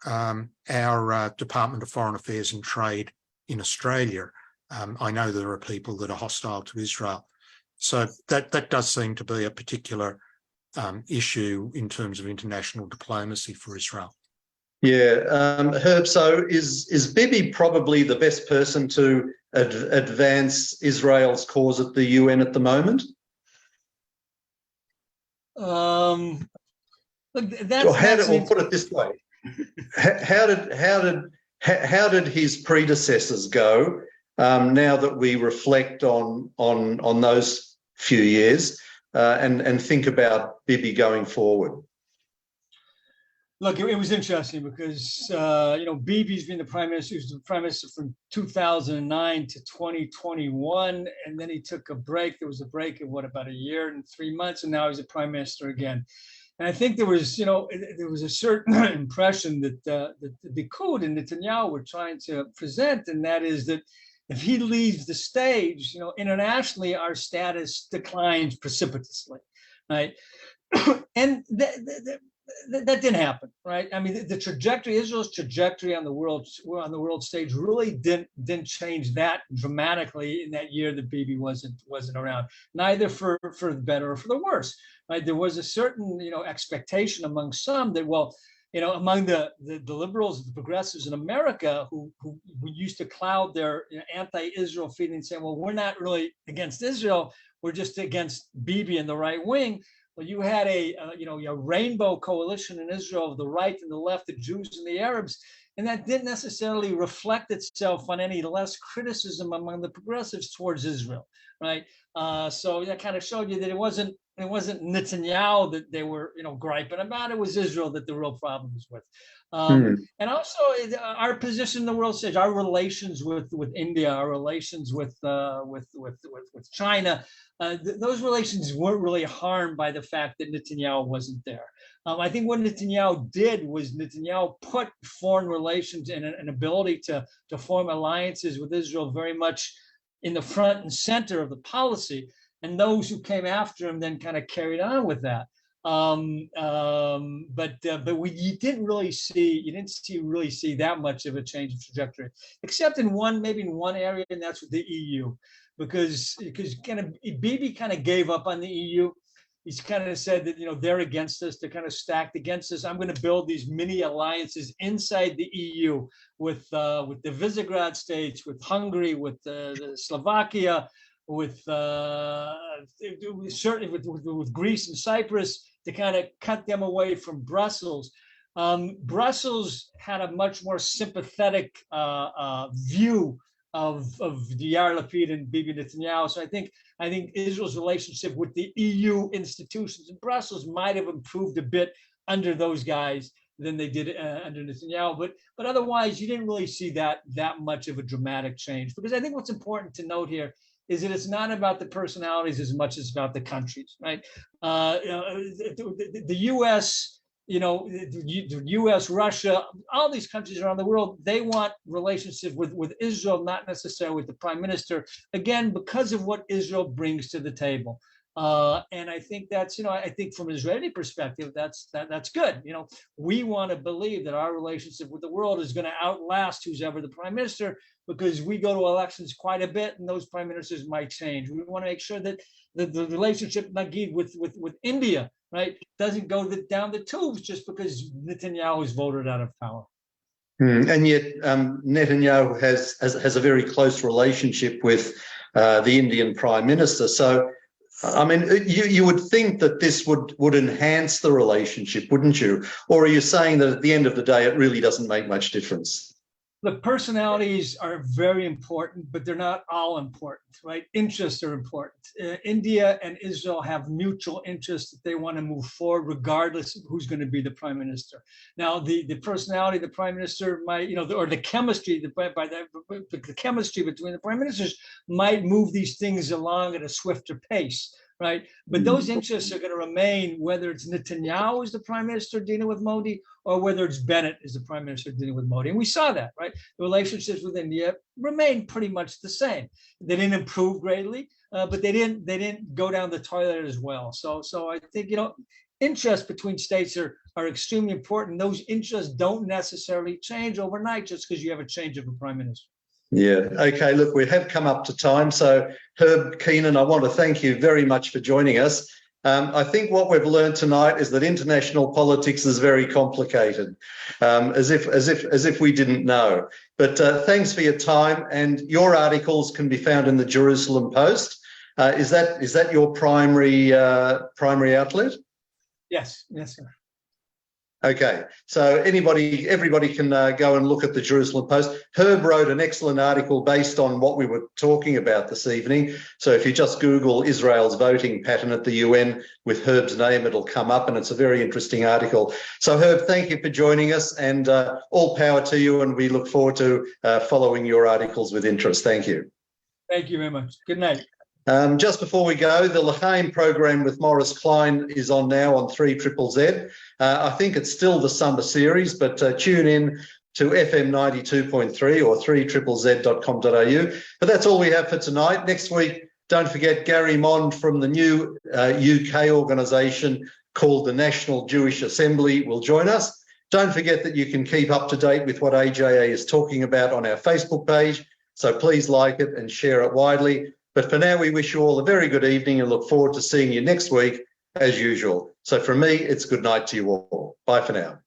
our Department of Foreign Affairs and Trade in Australia. I know there are people that are hostile to Israel. So that does seem to be a particular issue in terms of international diplomacy for Israel.
Yeah, Herb, so is Bibi probably the best person to advance Israel's cause at the UN at the moment?
Look,
We'll put it this way: how did his predecessors go? Now that we reflect on those few years and think about Bibi going forward.
Look, it was interesting because Bibi's been the prime minister. He was the prime minister from 2009 to 2021, and then he took a break. There was a break of about a year and 3 months, and now he's a prime minister again. And I think there was a certain impression that the Likud and Netanyahu were trying to present, and that is that if he leaves the stage, internationally our status declines precipitously, right? And that didn't happen, right? I mean, the trajectory, Israel's trajectory on the world stage really didn't change that dramatically in that year that Bibi wasn't around, neither for the better or for the worse, right? There was a certain expectation among some that, well, among the liberals, the progressives in America who used to cloud their anti-Israel feeling, saying, well, we're not really against Israel, we're just against Bibi and the right wing. Well, you had a rainbow coalition in Israel of the right and the left, the Jews and the Arabs, and that didn't necessarily reflect itself on any less criticism among the progressives towards Israel, right? So that kind of showed you that it wasn't Netanyahu that they were griping about. It was Israel that the real problem was with. And also our position in the world stage, our relations with India, our relations with China, those relations weren't really harmed by the fact that Netanyahu wasn't there. I think what Netanyahu did was Netanyahu put foreign relations and an ability to form alliances with Israel very much in the front and center of the policy, and those who came after him then kind of carried on with that. But you didn't really see that much of a change of trajectory, except in one area, and that's with the EU, because Bibi kind of gave up on the EU. He's kind of said that they're against us, they're kind of stacked against us. I'm going to build these mini alliances inside the EU with the Visegrad states, with Hungary, with Slovakia, certainly with Greece and Cyprus, to kind of cut them away from Brussels. Brussels had a much more sympathetic view of Yair Lapid and Bibi Netanyahu. So I think Israel's relationship with the EU institutions in Brussels might have improved a bit under those guys than they did under Netanyahu. But otherwise, you didn't really see that much of a dramatic change. Because I think what's important to note here is that it's not about the personalities as much as about the countries, right? The U.S., the U.S., Russia, all these countries around the world, they want relationship with Israel, not necessarily with the prime minister, again, because of what Israel brings to the table. And I think that's, I think from an Israeli perspective, that's good. We want to believe that our relationship with the world is going to outlast who's ever the prime minister, because we go to elections quite a bit and those prime ministers might change. We want to make sure that the relationship, Nagid, with India, right, doesn't go down the tubes just because Netanyahu is voted out of power.
And yet Netanyahu has a very close relationship with the Indian Prime Minister. So, I mean, you would think that this would enhance the relationship, wouldn't you? Or are you saying that at the end of the day, it really doesn't make much difference?
The personalities are very important, but they're not all important, right? Interests are important. India and Israel have mutual interests that they want to move forward, regardless of who's going to be the prime minister. Now, the personality of the prime minister might, or the chemistry, the chemistry between the prime ministers might move these things along at a swifter pace. Right. But those interests are going to remain, whether it's Netanyahu as the prime minister dealing with Modi or whether it's Bennett as the prime minister dealing with Modi. And we saw that, right? The relationships with India remained pretty much the same. They didn't improve greatly, but they didn't go down the toilet as well. So I think, interests between states are extremely important. Those interests don't necessarily change overnight just because you have a change of a prime minister.
Yeah. Okay. Look, we have come up to time. So, Herb, Keinon, I want to thank you very much for joining us. I think what we've learned tonight is that international politics is very complicated, as if we didn't know. But thanks for your time, and your articles can be found in the Jerusalem Post. Is that your primary outlet?
Yes, sir.
Okay, so everybody can go and look at the Jerusalem Post. Herb wrote an excellent article based on what we were talking about this evening. So if you just Google Israel's voting pattern at the UN with Herb's name, it'll come up, and it's a very interesting article. So Herb, thank you for joining us, and all power to you, and we look forward to following your articles with interest. Thank you.
Thank you very much. Good night.
Just before we go, the L'Chaim program with Maurice Klein is on now on 3ZZZ. I think it's still the summer series, but tune in to FM 92.3 or 3ZZZ.com.au. But that's all we have for tonight. Next week, don't forget Gary Mond from the new UK organisation called the National Jewish Assembly will join us. Don't forget that you can keep up to date with what AJA is talking about on our Facebook page. So please like it and share it widely. But for now, we wish you all a very good evening and look forward to seeing you next week as usual. So from me, it's good night to you all. Bye for now.